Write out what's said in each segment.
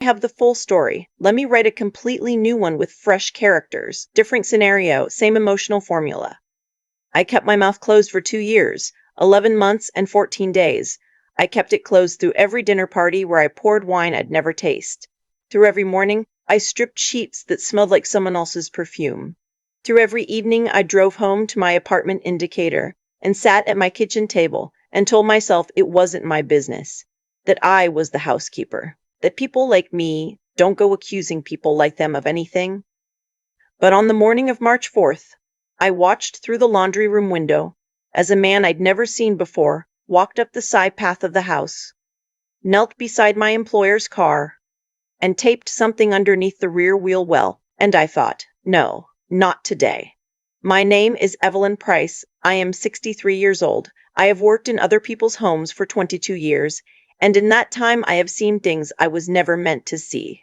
have the full story. Let me write a completely new one with fresh characters, different scenario, same emotional formula. I kept my mouth closed for 2 years, 11 months and 14 days. I kept it closed through every dinner party where I poured wine I'd never tasted. Through every morning, I stripped sheets that smelled like someone else's perfume. Through every evening, I drove home to my apartment in Decatur and sat at my kitchen table and told myself it wasn't my business, that I was the housekeeper, that people like me don't go accusing people like them of anything. But on the morning of March 4th, I watched through the laundry room window as a man I'd never seen before walked up the side path of the house, knelt beside my employer's car, and taped something underneath the rear wheel well, and I thought, no, not today. My name is Evelyn Price. I am 63 years old. I have worked in other people's homes for 22 years, and in that time I have seen things I was never meant to see.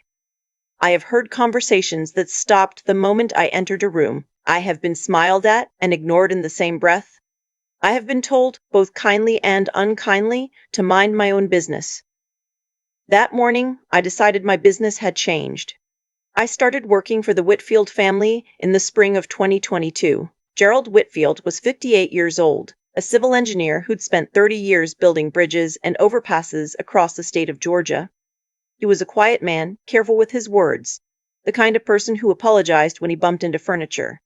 I have heard conversations that stopped the moment I entered a room. I have been smiled at and ignored in the same breath. I have been told, both kindly and unkindly, to mind my own business. That morning, I decided my business had changed. I started working for the Whitfield family in the spring of 2022. Gerald Whitfield was 58 years old, a civil engineer who'd spent 30 years building bridges and overpasses across the state of Georgia. He was a quiet man, careful with his words, the kind of person who apologized when he bumped into furniture.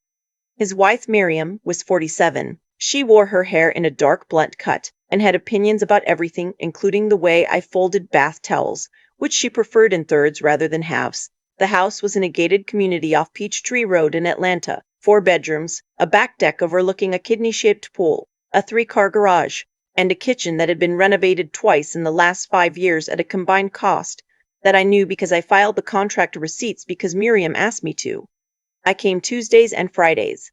His wife, Miriam, was 47. She wore her hair in a dark, blunt cut and had opinions about everything, including the way I folded bath towels, which she preferred in thirds rather than halves. The house was in a gated community off Peachtree Road in Atlanta, 4 bedrooms, a back deck overlooking a kidney-shaped pool, a 3-car garage, and a kitchen that had been renovated twice in the last 5 years at a combined cost that I knew because I filed the contract receipts because Miriam asked me to. I came Tuesdays and Fridays,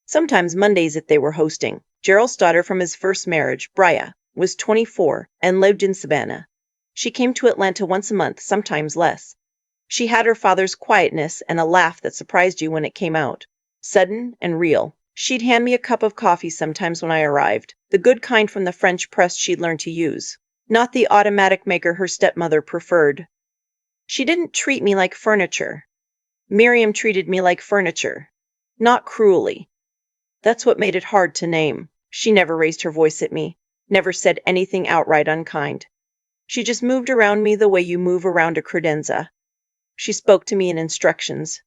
sometimes Mondays if they were hosting. Gerald's daughter from his first marriage, Bria, was 24 and lived in Savannah. She came to Atlanta once a month, sometimes less. She had her father's quietness and a laugh that surprised you when it came out, sudden and real. She'd hand me a cup of coffee sometimes when I arrived, the good kind from the French press she'd learned to use, not the automatic maker her stepmother preferred. She didn't treat me like furniture. Miriam treated me like furniture, not cruelly. That's what made it hard to name. She never raised her voice at me, never said anything outright unkind. She just moved around me the way you move around a credenza. She spoke to me in instructions.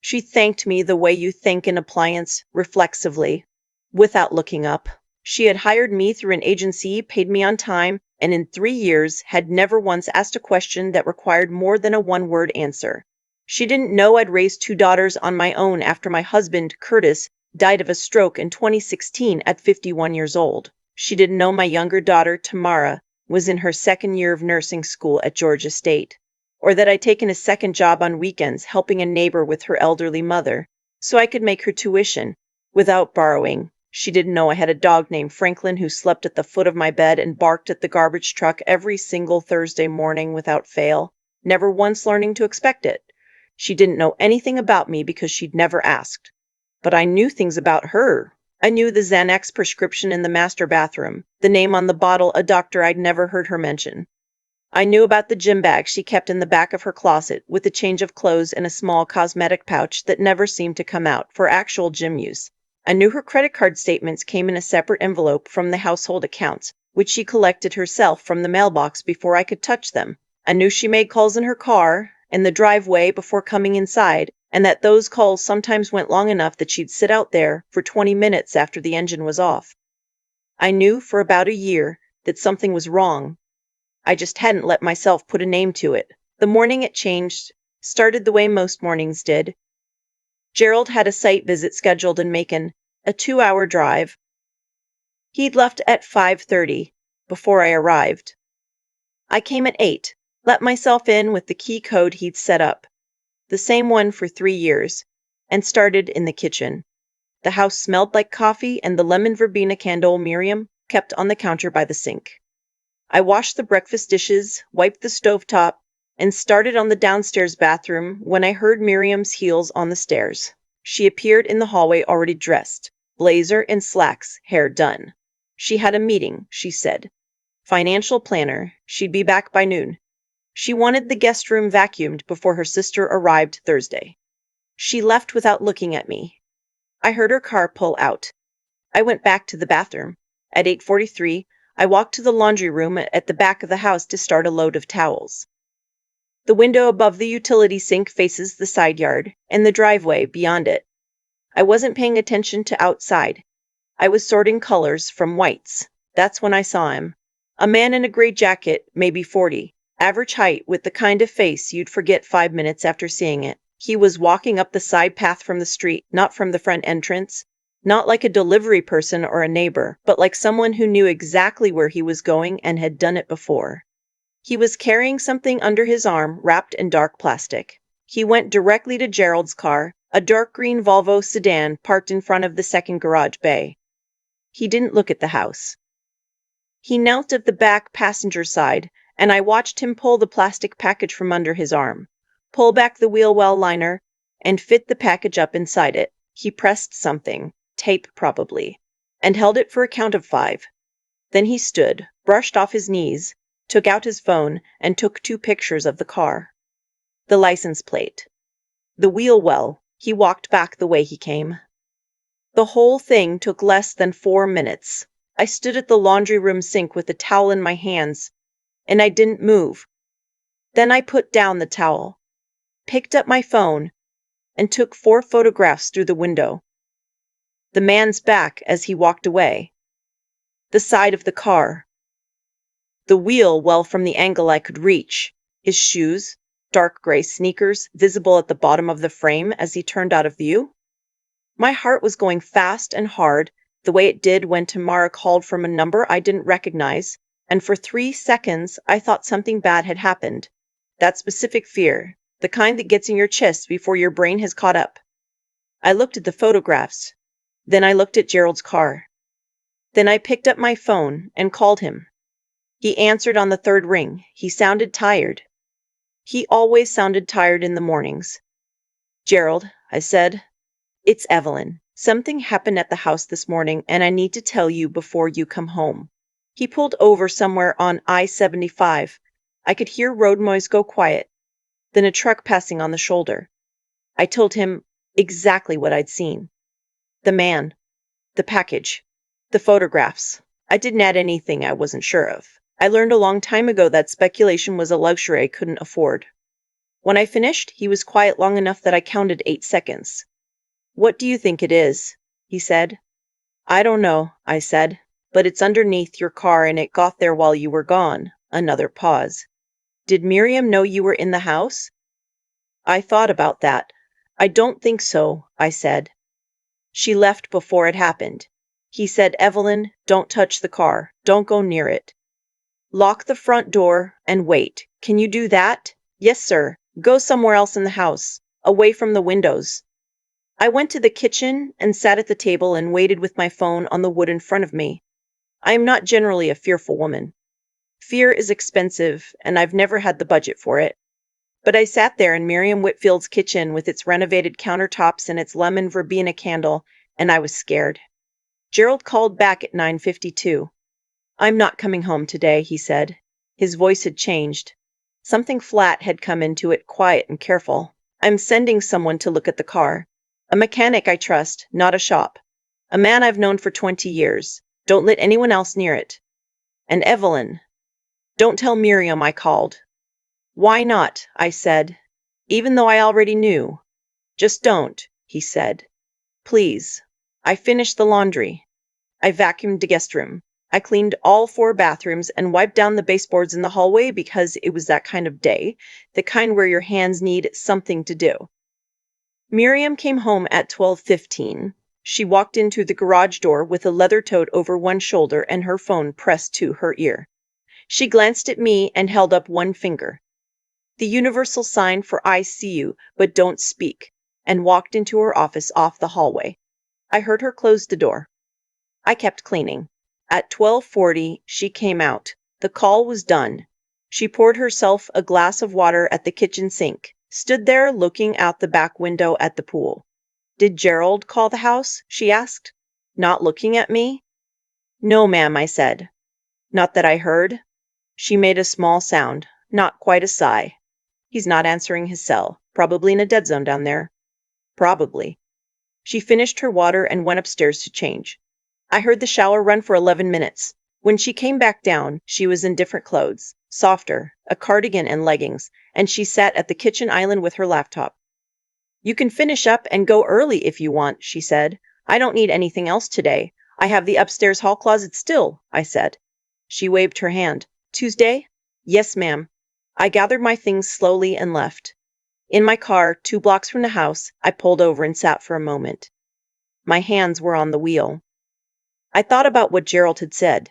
She thanked me the way you thank an appliance, reflexively, without looking up. She had hired me through an agency, paid me on time, and in 3 years had never once asked a question that required more than a one-word answer. She didn't know I'd raised 2 daughters on my own after my husband, Curtis, died of a stroke in 2016 at 51 years old. She didn't know my younger daughter, Tamara, was in her 2nd year of nursing school at Georgia State, or that I'd taken a second job on weekends helping a neighbor with her elderly mother so I could make her tuition without borrowing. She didn't know I had a dog named Franklin who slept at the foot of my bed and barked at the garbage truck every single Thursday morning without fail, never once learning to expect it. She didn't know anything about me because she'd never asked. But I knew things about her. I knew the Xanax prescription in the master bathroom, the name on the bottle a doctor I'd never heard her mention. I knew about the gym bag she kept in the back of her closet with a change of clothes and a small cosmetic pouch that never seemed to come out for actual gym use. I knew her credit card statements came in a separate envelope from the household accounts, which she collected herself from the mailbox before I could touch them. I knew she made calls in her car, in the driveway before coming inside, and that those calls sometimes went long enough that she'd sit out there for 20 minutes after the engine was off. I knew for about a year that something was wrong. I just hadn't let myself put a name to it. The morning it changed started the way most mornings did. Gerald had a site visit scheduled in Macon, a 2-hour drive. He'd left at 5:30 before I arrived. I came at 8, let myself in with the key code he'd set up, the same one for 3 years, and started in the kitchen. The house smelled like coffee and the lemon verbena candle Miriam kept on the counter by the sink. I washed the breakfast dishes, wiped the stovetop, and started on the downstairs bathroom when I heard Miriam's heels on the stairs. She appeared in the hallway already dressed, blazer and slacks, hair done. She had a meeting, she said. Financial planner. She'd be back by noon. She wanted the guest room vacuumed before her sister arrived Thursday. She left without looking at me. I heard her car pull out. I went back to the bathroom. At 8:43, I walked to the laundry room at the back of the house to start a load of towels. The window above the utility sink faces the side yard, and the driveway beyond it. I wasn't paying attention to outside. I was sorting colors from whites. That's when I saw him. A man in a gray jacket, maybe 40, average height, with the kind of face you'd forget 5 minutes after seeing it. He was walking up the side path from the street, not from the front entrance. Not like a delivery person or a neighbor, but like someone who knew exactly where he was going and had done it before. He was carrying something under his arm, wrapped in dark plastic. He went directly to Gerald's car, a dark green Volvo sedan parked in front of the second garage bay. He didn't look at the house. He knelt at the back passenger side, and I watched him pull the plastic package from under his arm, pull back the wheel well liner, and fit the package up inside it. He pressed something, tape probably, and held it for a count of 5. Then he stood, brushed off his knees, took out his phone, and took 2 pictures of the car. The license plate. The wheel well. He walked back the way he came. The whole thing took less than 4 minutes. I stood at the laundry room sink with a towel in my hands, and I didn't move. Then I put down the towel, picked up my phone, and took 4 photographs through the window. The man's back as he walked away. The side of the car. The wheel well from the angle I could reach. His shoes, dark gray sneakers, visible at the bottom of the frame as he turned out of view. My heart was going fast and hard, the way it did when Tamara called from a number I didn't recognize, and for 3 seconds I thought something bad had happened. That specific fear, the kind that gets in your chest before your brain has caught up. I looked at the photographs. Then I looked at Gerald's car. Then I picked up my phone and called him. He answered on the 3rd ring. He sounded tired. He always sounded tired in the mornings. "Gerald," I said, "it's Evelyn. Something happened at the house this morning, and I need to tell you before you come home." He pulled over somewhere on I-75. I could hear road noise go quiet, then a truck passing on the shoulder. I told him exactly what I'd seen. The man, the package, the photographs. I didn't add anything I wasn't sure of. I learned a long time ago that speculation was a luxury I couldn't afford. When I finished, he was quiet long enough that I counted 8 seconds. "What do you think it is?" he said. "I don't know," I said, "but it's underneath your car and it got there while you were gone." Another pause. "Did Miriam know you were in the house?" I thought about that. "I don't think so," I said. "She left before it happened." He said, "Evelyn, don't touch the car. Don't go near it. Lock the front door and wait." "Can you do that?" "Yes, sir. Go somewhere else in the house, away from the windows." I went to the kitchen and sat at the table and waited with my phone on the wood in front of me. I am not generally a fearful woman. Fear is expensive, and I've never had the budget for it. But I sat there in Miriam Whitfield's kitchen with its renovated countertops and its lemon verbena candle, and I was scared. Gerald called back at 9:52. "I'm not coming home today," he said. His voice had changed. Something flat had come into it, quiet and careful. "I'm sending someone to look at the car. A mechanic I trust, not a shop. A man I've known for 20 years. Don't let anyone else near it. And Evelyn, don't tell Miriam I called." "Why not?" I said, even though I already knew. "Just don't," he said. "Please." I finished the laundry. I vacuumed the guest room. I cleaned all 4 bathrooms and wiped down the baseboards in the hallway because it was that kind of day, the kind where your hands need something to do. Miriam came home at 12:15. She walked in through the garage door with a leather tote over one shoulder and her phone pressed to her ear. She glanced at me and held up one finger, the universal sign for "I see you, but don't speak," and walked into her office off the hallway. I heard her close the door. I kept cleaning. At 12:40, she came out. The call was done. She poured herself a glass of water at the kitchen sink, stood there looking out the back window at the pool. "Did Gerald call the house?" she asked, not looking at me. "No, ma'am," I said. "Not that I heard." She made a small sound. Not quite a sigh. He's not answering his cell. Probably in a dead zone down there. Probably. She finished her water and went upstairs to change. I heard the shower run for 11 minutes. When she came back down, she was in different clothes, softer, a cardigan and leggings, and she sat at the kitchen island with her laptop. You can finish up and go early if you want, she said. I don't need anything else today. I have the upstairs hall closet still, I said. She waved her hand. Tuesday? Yes, ma'am. I gathered my things slowly and left. In my car, 2 blocks from the house, I pulled over and sat for a moment. My hands were on the wheel. I thought about what Gerald had said.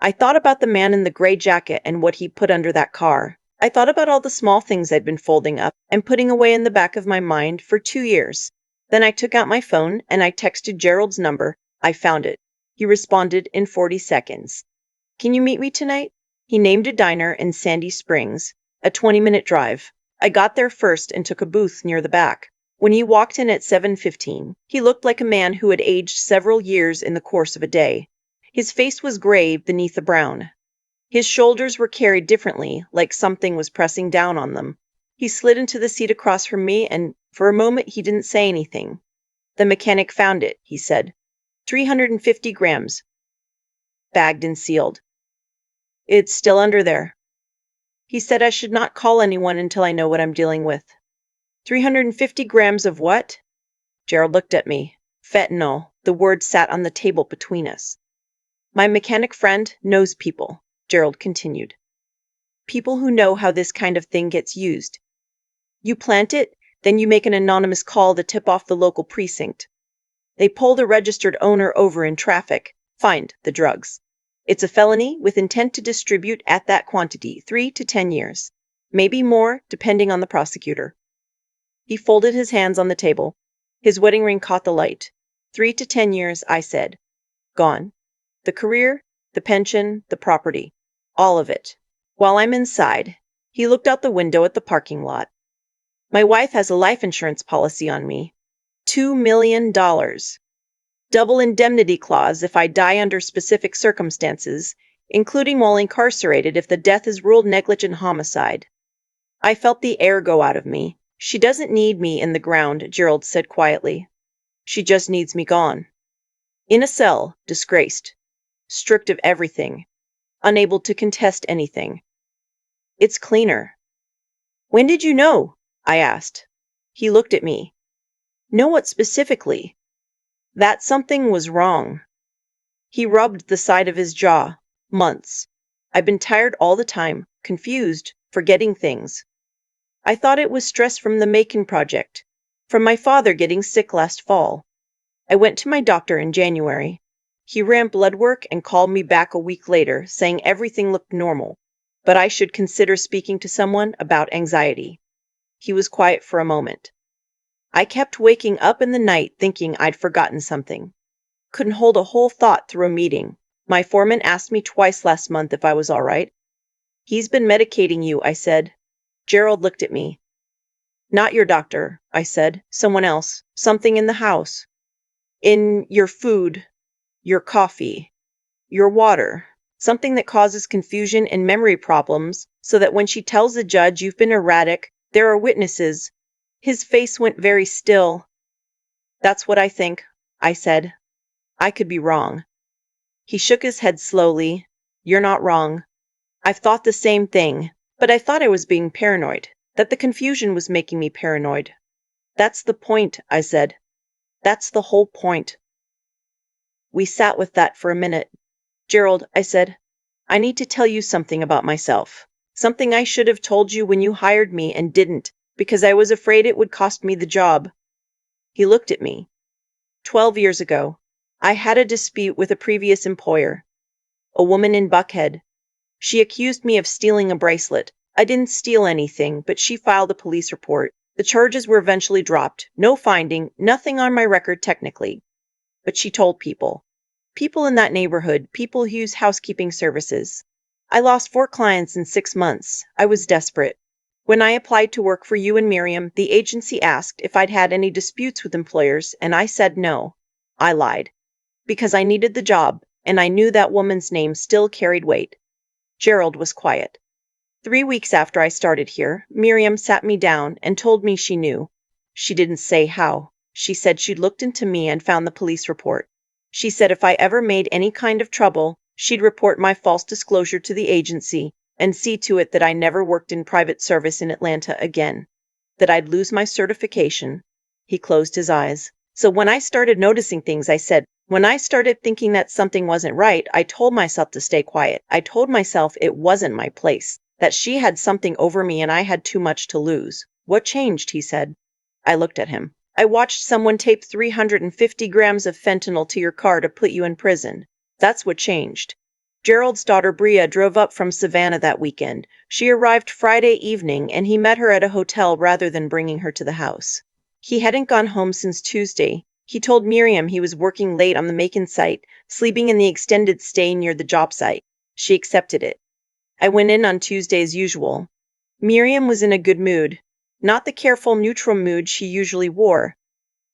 I thought about the man in the gray jacket and what he put under that car. I thought about all the small things I'd been folding up and putting away in the back of my mind for 2 years. Then I took out my phone and I texted Gerald's number. I found it. He responded in 40 seconds. Can you meet me tonight? He named a diner in Sandy Springs, a 20-minute drive. I got there first and took a booth near the back. When he walked in at 7:15, he looked like a man who had aged several years in the course of a day. His face was gray beneath the brown. His shoulders were carried differently, like something was pressing down on them. He slid into the seat across from me, and for a moment he didn't say anything. The mechanic found it, he said. 350 grams. Bagged and sealed. It's still under there. He said I should not call anyone until I know what I'm dealing with. 350 grams of what? Gerald looked at me. Fentanyl. The word sat on the table between us. My mechanic friend knows people, Gerald continued. People who know how this kind of thing gets used. You plant it, then you make an anonymous call to tip off the local precinct. They pull the registered owner over in traffic, find the drugs. It's a felony with intent to distribute at that quantity, 3 to 10 years. Maybe more, depending on the prosecutor. He folded his hands on the table. His wedding ring caught the light. 3 to 10 years, I said. Gone. The career, the pension, the property. All of it. While I'm inside, he looked out the window at the parking lot. My wife has a life insurance policy on me. $2 million. Double indemnity clause if I die under specific circumstances, including while incarcerated if the death is ruled negligent homicide. I felt the air go out of me. She doesn't need me in the ground, Gerald said quietly. She just needs me gone. In a cell, disgraced. Stripped of everything. Unable to contest anything. It's cleaner. When did you know? I asked. He looked at me. Know what specifically? That something was wrong. He rubbed the side of his jaw. Months. I've been tired all the time, confused, forgetting things. I thought it was stress from the Macon project, from my father getting sick last fall. I went to my doctor in January. He ran blood work and called me back a week later, saying everything looked normal, but I should consider speaking to someone about anxiety. He was quiet for a moment. I kept waking up in the night thinking I'd forgotten something. Couldn't hold a whole thought through a meeting. My foreman asked me twice last month if I was all right. He's been medicating you, I said. Gerald looked at me. Not your doctor, I said. Someone else. Something in the house. In your food, your coffee, your water. Something that causes confusion and memory problems so that when she tells the judge you've been erratic, there are witnesses. His face went very still. That's what I think, I said. I could be wrong. He shook his head slowly. You're not wrong. I've thought the same thing, but I thought I was being paranoid, that the confusion was making me paranoid. That's the point, I said. That's the whole point. We sat with that for a minute. Gerald, I said, I need to tell you something about myself. Something I should have told you when you hired me and didn't, because I was afraid it would cost me the job. He looked at me. 12 years ago, I had a dispute with a previous employer, a woman in Buckhead. She accused me of stealing a bracelet. I didn't steal anything, but she filed a police report. The charges were eventually dropped. No finding, nothing on my record technically. But she told people. People in that neighborhood, people who use housekeeping services. I lost 4 clients in 6 months. I was desperate. When I applied to work for you and Miriam, the agency asked if I'd had any disputes with employers, and I said no. I lied. Because I needed the job, and I knew that woman's name still carried weight. Gerald was quiet. 3 weeks after I started here, Miriam sat me down and told me she knew. She didn't say how. She said she'd looked into me and found the police report. She said if I ever made any kind of trouble, she'd report my false disclosure to the agency and see to it that I never worked in private service in Atlanta again. That I'd lose my certification. He closed his eyes. So when I started noticing things, I said, when I started thinking that something wasn't right, I told myself to stay quiet. I told myself it wasn't my place, that she had something over me and I had too much to lose. What changed? He said. I looked at him. I watched someone tape 350 grams of fentanyl to your car to put you in prison. That's what changed. Gerald's daughter Bria drove up from Savannah that weekend. She arrived Friday evening and he met her at a hotel rather than bringing her to the house. He hadn't gone home since Tuesday. He told Miriam he was working late on the Macon site, sleeping in the extended stay near the job site. She accepted it. I went in on Tuesday as usual. Miriam was in a good mood. Not the careful, neutral mood she usually wore,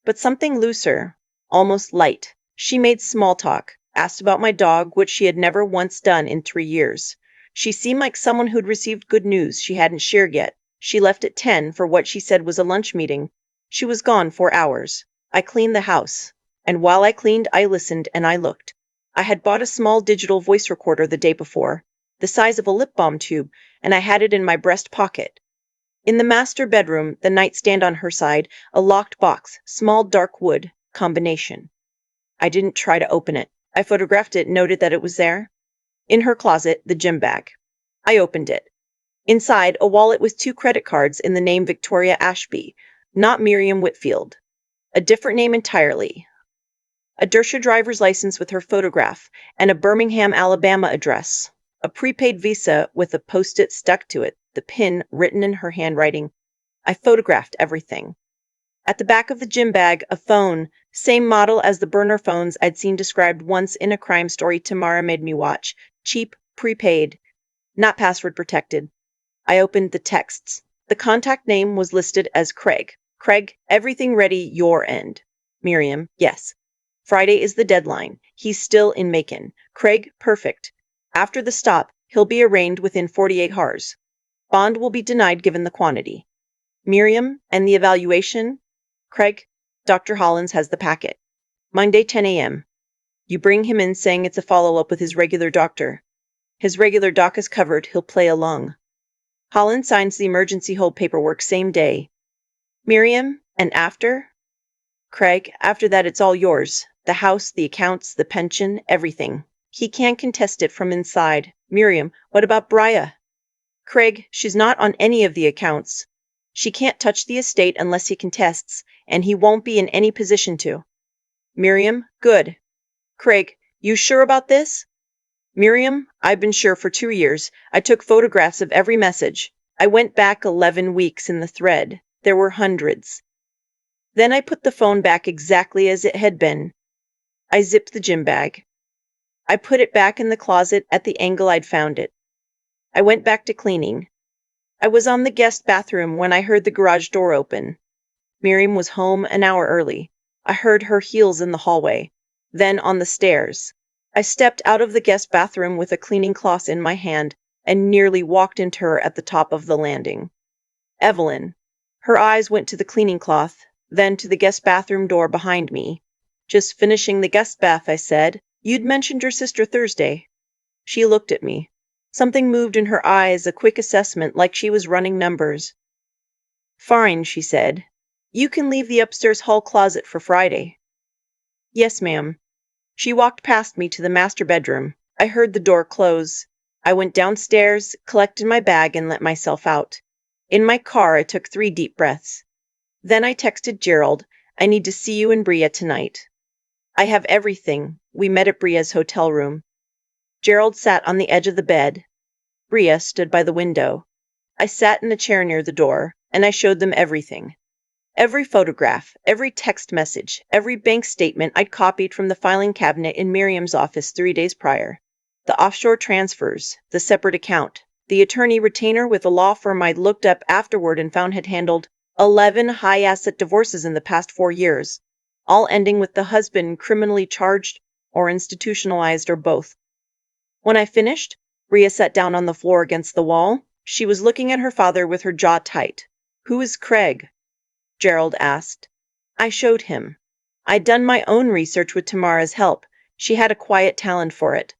but something looser, almost light. She made small talk, asked about my dog, which she had never once done in 3 years. She seemed like someone who'd received good news she hadn't shared yet. She left at 10 for what she said was a lunch meeting. She was gone 4 hours. I cleaned the house, and while I cleaned, I listened and I looked. I had bought a small digital voice recorder the day before, the size of a lip balm tube, and I had it in my breast pocket. In the master bedroom, the nightstand on her side, a locked box, small dark wood, combination. I didn't try to open it. I photographed it, noted that it was there. In her closet, the gym bag. I opened it. Inside, a wallet with 2 credit cards in the name Victoria Ashby, not Miriam Whitfield. A different name entirely. A Dershowitz driver's license with her photograph, and a Birmingham, Alabama address. A prepaid Visa with a post-it stuck to it, the PIN written in her handwriting. I photographed everything. At the back of the gym bag, a phone, same model as the burner phones I'd seen described once in a crime story Tamara made me watch. Cheap, prepaid, not password protected. I opened the texts. The contact name was listed as Craig. Craig, everything ready, your end. Miriam, yes. Friday is the deadline. He's still in Macon. Craig, perfect. After the stop, he'll be arraigned within 48 hours. Bond will be denied given the quantity. Miriam, and the evaluation? Craig, Dr. Hollins has the packet. Monday, 10 a.m. You bring him in saying it's a follow-up with his regular doctor. His regular doc is covered, he'll play along. Hollins signs the emergency hold paperwork same day. Miriam, and after? Craig, after that it's all yours. The house, the accounts, the pension, everything. He can't contest it from inside. Miriam, what about Bria? Craig, she's not on any of the accounts. She can't touch the estate unless he contests, and he won't be in any position to. Miriam, good. Craig, you sure about this? Miriam, I've been sure for 2 years. I took photographs of every message. I went back 11 weeks in the thread. There were hundreds. Then I put the phone back exactly as it had been. I zipped the gym bag. I put it back in the closet at the angle I'd found it. I went back to cleaning. I was on the guest bathroom when I heard the garage door open. Miriam was home an hour early. I heard her heels in the hallway, then on the stairs. I stepped out of the guest bathroom with a cleaning cloth in my hand and nearly walked into her at the top of the landing. Evelyn. Her eyes went to the cleaning cloth, then to the guest bathroom door behind me. Just finishing the guest bath, I said. You'd mentioned your sister Thursday. She looked at me. Something moved in her eyes, a quick assessment, like she was running numbers. Fine, she said. You can leave the upstairs hall closet for Friday. Yes, ma'am. She walked past me to the master bedroom. I heard the door close. I went downstairs, collected my bag, and let myself out. In my car, I took 3 deep breaths. Then I texted Gerald, I need to see you and Bria tonight. I have everything. We met at Bria's hotel room. Gerald sat on the edge of the bed. Bria stood by the window. I sat in a chair near the door, and I showed them everything. Every photograph, every text message, every bank statement I'd copied from the filing cabinet in Miriam's office 3 days prior. The offshore transfers, the separate account, the attorney retainer with a law firm I'd looked up afterward and found had handled 11 high-asset divorces in the past 4 years, all ending with the husband criminally charged or institutionalized or both. When I finished, Bria sat down on the floor against the wall. She was looking at her father with her jaw tight. "Who is Craig?" Gerald asked. I showed him. I'd done my own research with Tamara's help. She had a quiet talent for it.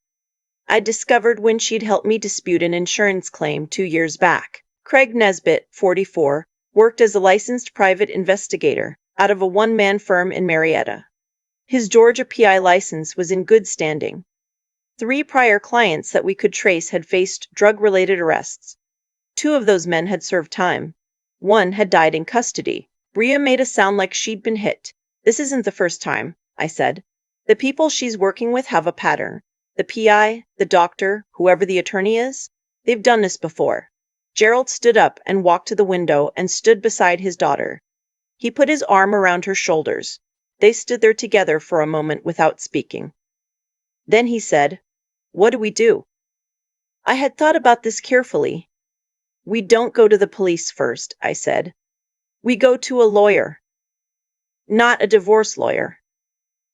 I discovered when she'd helped me dispute an insurance claim 2 years back. Craig Nesbitt, 44, worked as a licensed private investigator out of a one-man firm in Marietta. His Georgia PI license was in good standing. 3 prior clients that we could trace had faced drug-related arrests. 2 of those men had served time. 1 had died in custody. Bria made a sound like she'd been hit. "This isn't the first time," I said. "The people she's working with have a pattern. The PI, the doctor, whoever the attorney is, they've done this before." Gerald stood up and walked to the window and stood beside his daughter. He put his arm around her shoulders. They stood there together for a moment without speaking. Then he said, "What do we do?" I had thought about this carefully. "We don't go to the police first," I said. "We go to a lawyer. Not a divorce lawyer.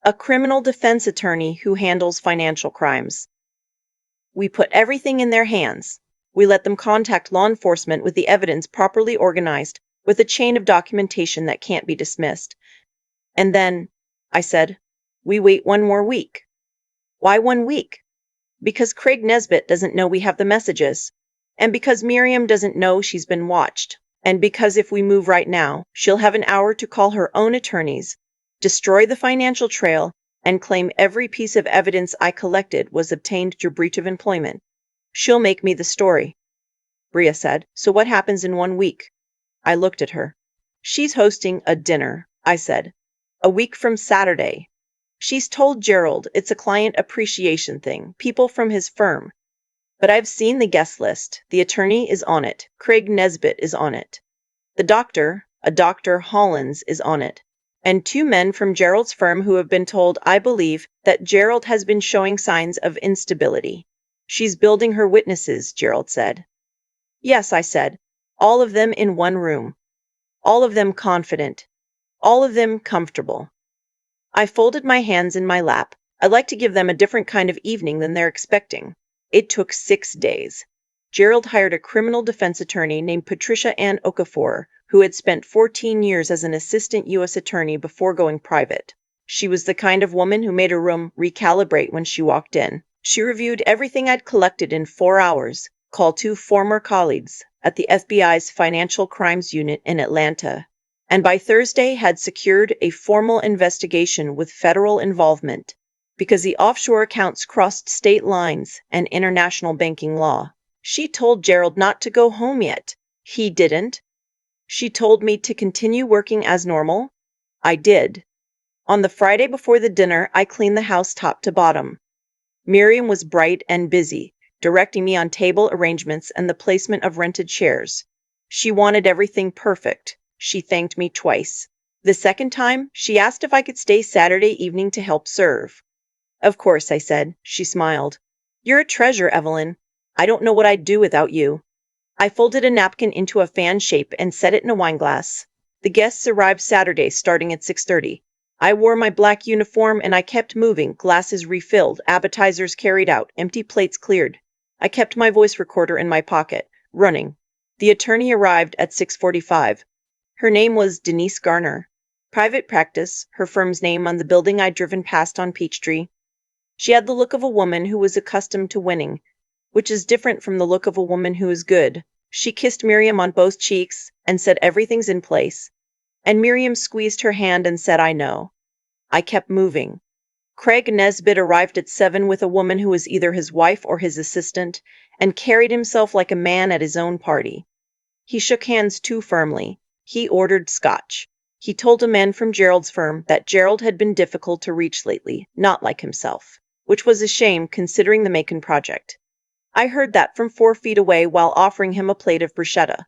A criminal defense attorney who handles financial crimes. We put everything in their hands. We let them contact law enforcement with the evidence properly organized, with a chain of documentation that can't be dismissed. And then," I said, "we wait 1 more week." "Why 1 week?" "Because Craig Nesbitt doesn't know we have the messages. And because Miriam doesn't know she's been watched. And because if we move right now, she'll have an hour to call her own attorneys, destroy the financial trail, and claim every piece of evidence I collected was obtained through breach of employment. She'll make me the story." Bria said, "So what happens in 1 week?" I looked at her. "She's hosting a dinner," I said. "A week from Saturday. She's told Gerald it's a client appreciation thing, people from his firm. But I've seen the guest list. The attorney is on it. Craig Nesbitt is on it. The doctor, a Dr. Hollins, is on it. And 2 men from Gerald's firm who have been told, I believe, that Gerald has been showing signs of instability." "She's building her witnesses," Gerald said. "Yes," I said. "All of them in 1 room. All of them confident. All of them comfortable." I folded my hands in my lap. I'd like to give them a different kind of evening than they're expecting. It took 6 days. Gerald hired a criminal defense attorney named Patricia Ann Okafor, who had spent 14 years as an assistant U.S. attorney before going private. She was the kind of woman who made her room recalibrate when she walked in. She reviewed everything I'd collected in 4 hours, called 2 former colleagues at the FBI's Financial Crimes Unit in Atlanta, and by Thursday had secured a formal investigation with federal involvement, because the offshore accounts crossed state lines and international banking law. She told Gerald not to go home yet. He didn't. She told me to continue working as normal. I did. On the Friday before the dinner, I cleaned the house top to bottom. Miriam was bright and busy, directing me on table arrangements and the placement of rented chairs. She wanted everything perfect. She thanked me twice. The second time, she asked if I could stay Saturday evening to help serve. "Of course," I said. She smiled. "You're a treasure, Evelyn. I don't know what I'd do without you." I folded a napkin into a fan shape and set it in a wineglass. The guests arrived Saturday, starting at 6:30. I wore my black uniform and I kept moving, glasses refilled, appetizers carried out, empty plates cleared. I kept my voice recorder in my pocket, running. The attorney arrived at 6:45. Her name was Denise Garner. Private practice, her firm's name on the building I'd driven past on Peachtree. She had the look of a woman who was accustomed to winning, which is different from the look of a woman who is good. She kissed Miriam on both cheeks and said everything's in place. And Miriam squeezed her hand and said, "I know." I kept moving. Craig Nesbitt arrived at 7 with a woman who was either his wife or his assistant, and carried himself like a man at his own party. He shook hands too firmly. He ordered scotch. He told a man from Gerald's firm that Gerald had been difficult to reach lately, not like himself, which was a shame considering the Macon project. I heard that from 4 feet away while offering him a plate of bruschetta.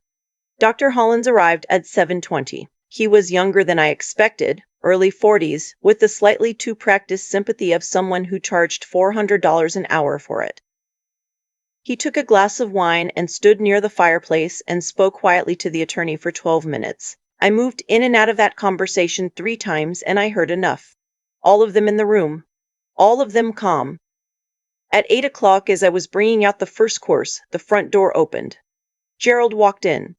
Dr. Hollins arrived at 7:20. He was younger than I expected, early 40s, with the slightly too practiced sympathy of someone who charged $400 an hour for it. He took a glass of wine and stood near the fireplace and spoke quietly to the attorney for 12 minutes. I moved in and out of that conversation 3 times and I heard enough. All of them in the room. All of them calm. At 8 o'clock, as I was bringing out the first course, the front door opened. Gerald walked in.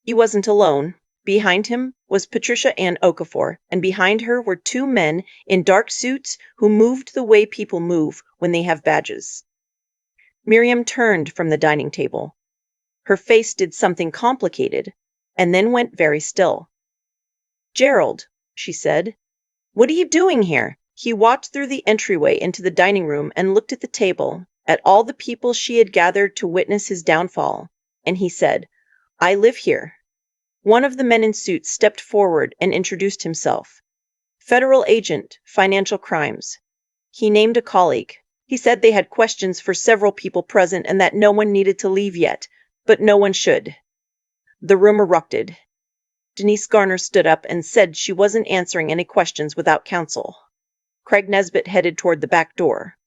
He wasn't alone. Behind him was Patricia Ann Okafor, and behind her were two men in dark suits who moved the way people move when they have badges. Miriam turned from the dining table. Her face did something complicated, and then went very still. "Gerald," she said, "what are you doing here?" He walked through the entryway into the dining room and looked at the table, at all the people she had gathered to witness his downfall, and he said, "I live here." One of the men in suits stepped forward and introduced himself. "Federal agent, financial crimes." He named a colleague. He said they had questions for several people present and that no one needed to leave yet, but no one should. The room erupted. Denise Garner stood up and said she wasn't answering any questions without counsel. Craig Nesbitt headed toward the back door.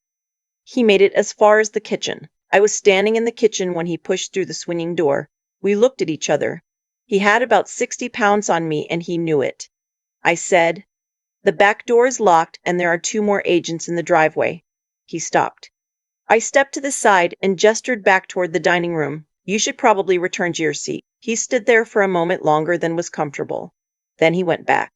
He made it as far as the kitchen. I was standing in the kitchen when he pushed through the swinging door. We looked at each other. He had about 60 pounds on me, and he knew it. I said, "The back door is locked, and there are 2 more agents in the driveway." He stopped. I stepped to the side and gestured back toward the dining room. "You should probably return to your seat." He stood there for a moment longer than was comfortable. Then he went back.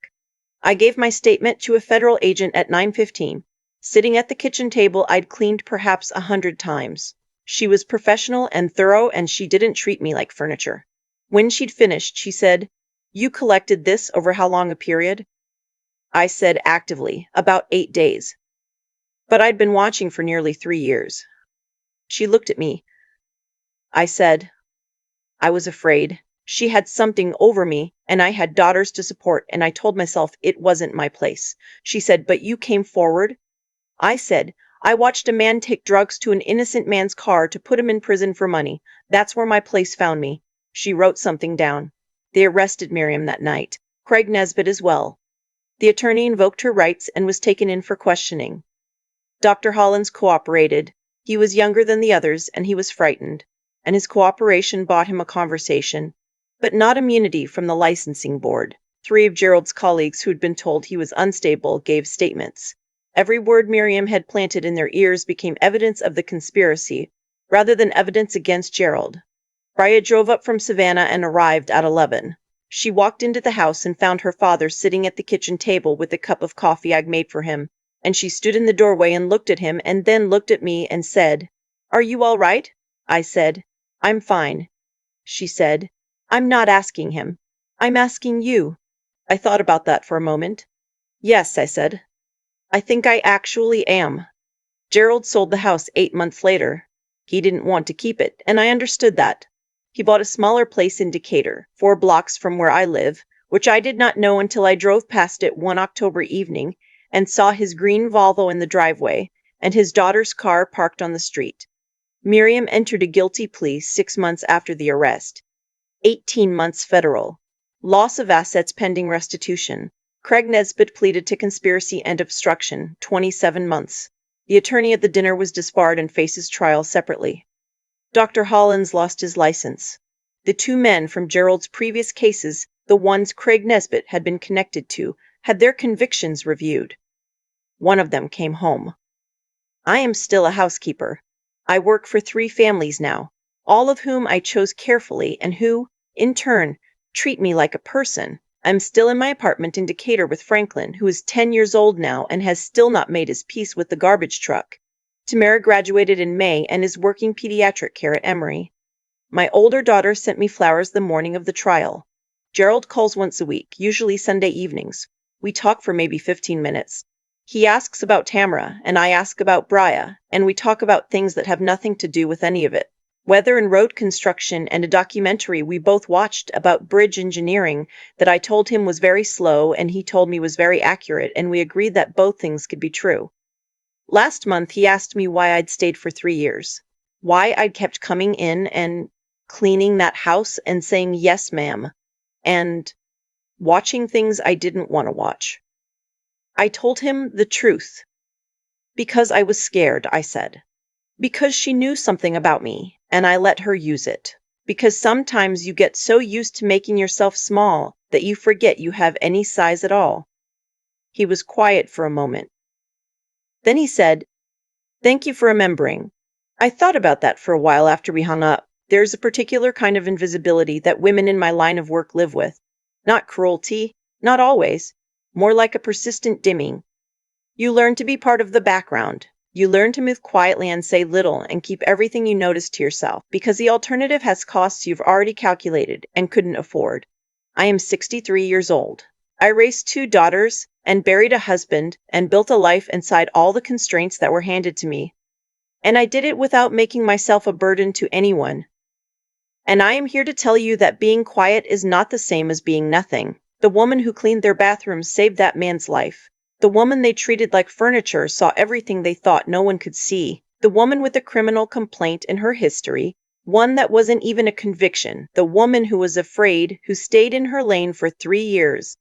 I gave my statement to a federal agent at 9:15. Sitting at the kitchen table I'd cleaned perhaps 100 times. She was professional and thorough, and she didn't treat me like furniture. When she'd finished, she said, "You collected this over how long a period?" I said actively, "About 8 days." But I'd been watching for nearly 3 years. She looked at me. I said, "I was afraid. She had something over me, and I had daughters to support, and I told myself it wasn't my place." She said, "But you came forward." I said, "I watched a man take drugs to an innocent man's car to put him in prison for money. That's where my place found me." She wrote something down. They arrested Miriam that night. Craig Nesbitt as well. The attorney invoked her rights and was taken in for questioning. Dr. Hollins cooperated. He was younger than the others, and he was frightened, and his cooperation bought him a conversation, but not immunity from the licensing board. 3 of Gerald's colleagues who'd been told he was unstable gave statements. Every word Miriam had planted in their ears became evidence of the conspiracy, rather than evidence against Gerald. Bria drove up from Savannah and arrived at 11. She walked into the house and found her father sitting at the kitchen table with a cup of coffee I'd made for him, and she stood in the doorway and looked at him and then looked at me and said, "Are you all right?" I said, "I'm fine." She said, "I'm not asking him. I'm asking you." I thought about that for a moment. "Yes," I said. "I think I actually am." Gerald sold the house 8 months later. He didn't want to keep it, and I understood that. He bought a smaller place in Decatur, 4 blocks from where I live, which I did not know until I drove past it one October evening and saw his green Volvo in the driveway and his daughter's car parked on the street. Miriam entered a guilty plea 6 months after the arrest. 18 months federal. Loss of assets pending restitution. Craig Nesbitt pleaded to conspiracy and obstruction, 27 months. The attorney at the dinner was disbarred and faces trial separately. Dr. Hollins lost his license. The 2 men from Gerald's previous cases, the ones Craig Nesbitt had been connected to, had their convictions reviewed. One of them came home. I am still a housekeeper. I work for 3 families now, all of whom I chose carefully and who, in turn, treat me like a person. I'm still in my apartment in Decatur with Franklin, who is 10 years old now and has still not made his peace with the garbage truck. Tamara graduated in May and is working pediatric care at Emory. My older daughter sent me flowers the morning of the trial. Gerald calls once a week, usually Sunday evenings. We talk for maybe 15 minutes. He asks about Tamara, and I ask about Bria, and we talk about things that have nothing to do with any of it. Weather and road construction and a documentary we both watched about bridge engineering that I told him was very slow and he told me was very accurate, and we agreed that both things could be true. Last month he asked me why I'd stayed for 3 years, why I'd kept coming in and cleaning that house and saying yes ma'am, and watching things I didn't want to watch. I told him the truth. Because I was scared, I said. Because she knew something about me, and I let her use it. Because sometimes you get so used to making yourself small that you forget you have any size at all. He was quiet for a moment. Then he said, "Thank you for remembering. I thought about that for a while after we hung up. There's a particular kind of invisibility that women in my line of work live with. Not cruelty, not always, more like a persistent dimming. You learn to be part of the background. You learn to move quietly and say little and keep everything you notice to yourself, because the alternative has costs you've already calculated and couldn't afford. I am 63 years old. I raised 2 daughters and buried a husband and built a life inside all the constraints that were handed to me. And I did it without making myself a burden to anyone. And I am here to tell you that being quiet is not the same as being nothing. The woman who cleaned their bathrooms saved that man's life. The woman they treated like furniture saw everything they thought no one could see. The woman with a criminal complaint in her history, one that wasn't even a conviction. The woman who was afraid, who stayed in her lane for 3 years.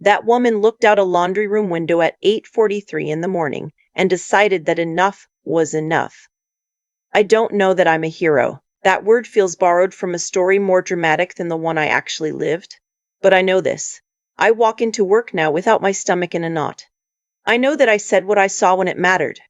That woman looked out a laundry room window at 8:43 in the morning and decided that enough was enough. I don't know that I'm a hero. That word feels borrowed from a story more dramatic than the one I actually lived. But I know this. I walk into work now without my stomach in a knot. I know that I said what I saw when it mattered.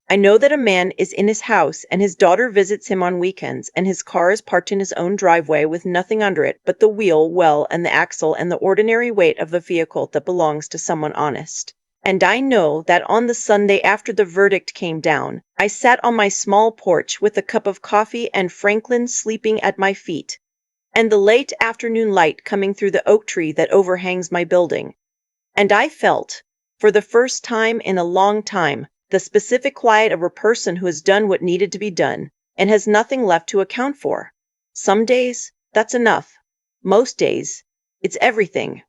I know that a man is in his house and his daughter visits him on weekends and his car is parked in his own driveway with nothing under it but the wheel, well, and the axle and the ordinary weight of the vehicle that belongs to someone honest. And I know that on the Sunday after the verdict came down, I sat on my small porch with a cup of coffee and Franklin sleeping at my feet, and the late afternoon light coming through the oak tree that overhangs my building. And I felt, for the first time in a long time, the specific quiet of a person who has done what needed to be done and has nothing left to account for. Some days, that's enough. Most days, it's everything.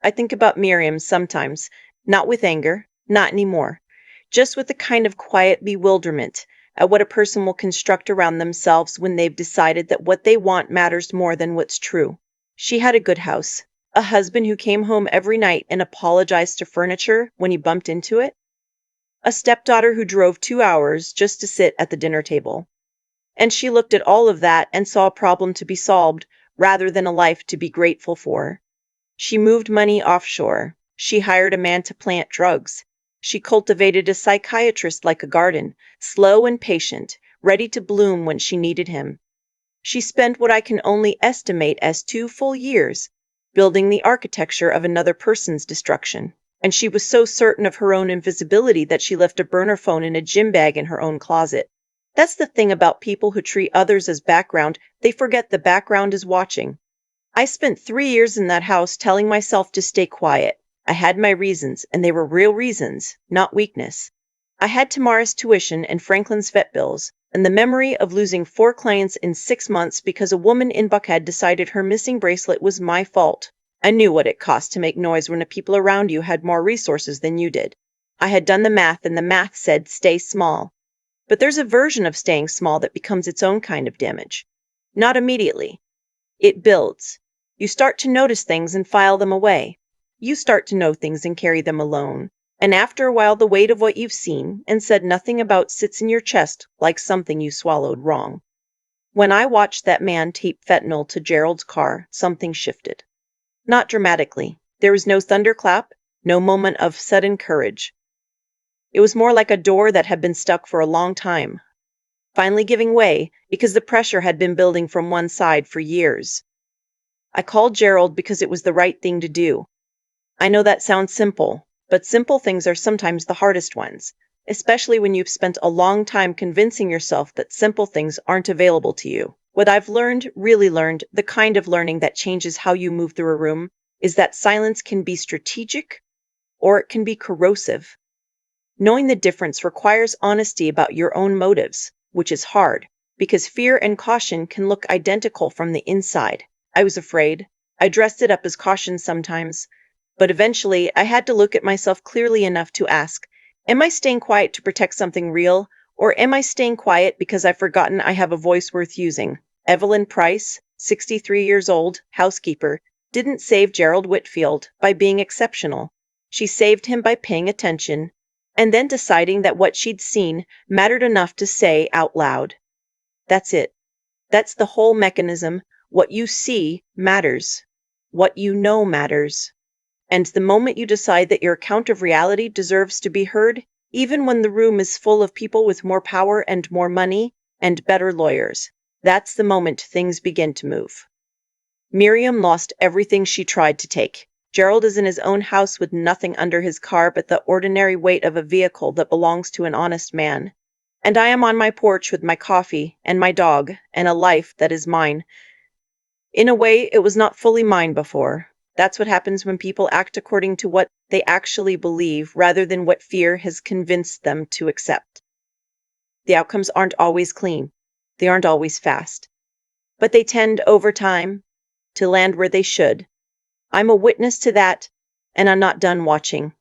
I think about Miriam sometimes, not with anger, not anymore, just with a kind of quiet bewilderment at what a person will construct around themselves when they've decided that what they want matters more than what's true. She had a good house, a husband who came home every night and apologized to furniture when he bumped into it, a stepdaughter who drove 2 hours just to sit at the dinner table. And she looked at all of that and saw a problem to be solved rather than a life to be grateful for. She moved money offshore. She hired a man to plant drugs. She cultivated a psychiatrist like a garden, slow and patient, ready to bloom when she needed him. She spent what I can only estimate as 2 full years building the architecture of another person's destruction. And she was so certain of her own invisibility that she left a burner phone in a gym bag in her own closet. That's the thing about people who treat others as background, they forget the background is watching. I spent 3 years in that house telling myself to stay quiet. I had my reasons, and they were real reasons, not weakness. I had Tamara's tuition and Franklin's vet bills, and the memory of losing 4 clients in 6 months because a woman in Buckhead decided her missing bracelet was my fault. I knew what it cost to make noise when the people around you had more resources than you did. I had done the math, and the math said stay small. But there's a version of staying small that becomes its own kind of damage. Not immediately. It builds. You start to notice things and file them away. You start to know things and carry them alone. And after a while, the weight of what you've seen and said nothing about sits in your chest like something you swallowed wrong. When I watched that man tape fentanyl to Gerald's car, something shifted. Not dramatically. There was no thunderclap, no moment of sudden courage. It was more like a door that had been stuck for a long time, finally giving way because the pressure had been building from one side for years. I called Gerald because it was the right thing to do. I know that sounds simple, but simple things are sometimes the hardest ones, especially when you've spent a long time convincing yourself that simple things aren't available to you. What I've learned, really learned, the kind of learning that changes how you move through a room, is that silence can be strategic or it can be corrosive. Knowing the difference requires honesty about your own motives, which is hard, because fear and caution can look identical from the inside. I was afraid. I dressed it up as caution sometimes. But eventually, I had to look at myself clearly enough to ask, am I staying quiet to protect something real, or am I staying quiet because I've forgotten I have a voice worth using? Evelyn Price, 63 years old, housekeeper, didn't save Gerald Whitfield by being exceptional. She saved him by paying attention, and then deciding that what she'd seen mattered enough to say out loud. That's it. That's the whole mechanism. What you see matters. What you know matters. And the moment you decide that your account of reality deserves to be heard, even when the room is full of people with more power and more money and better lawyers, That's the moment things begin to move. Miriam lost everything she tried to take. Gerald is in his own house with nothing under his car but the ordinary weight of a vehicle that belongs to an honest man. And I am on my porch with my coffee and my dog and a life that is mine. In a way, it was not fully mine before. That's what happens when people act according to what they actually believe rather than what fear has convinced them to accept. The outcomes aren't always clean. They aren't always fast. But they tend, over time, to land where they should. I'm a witness to that, and I'm not done watching.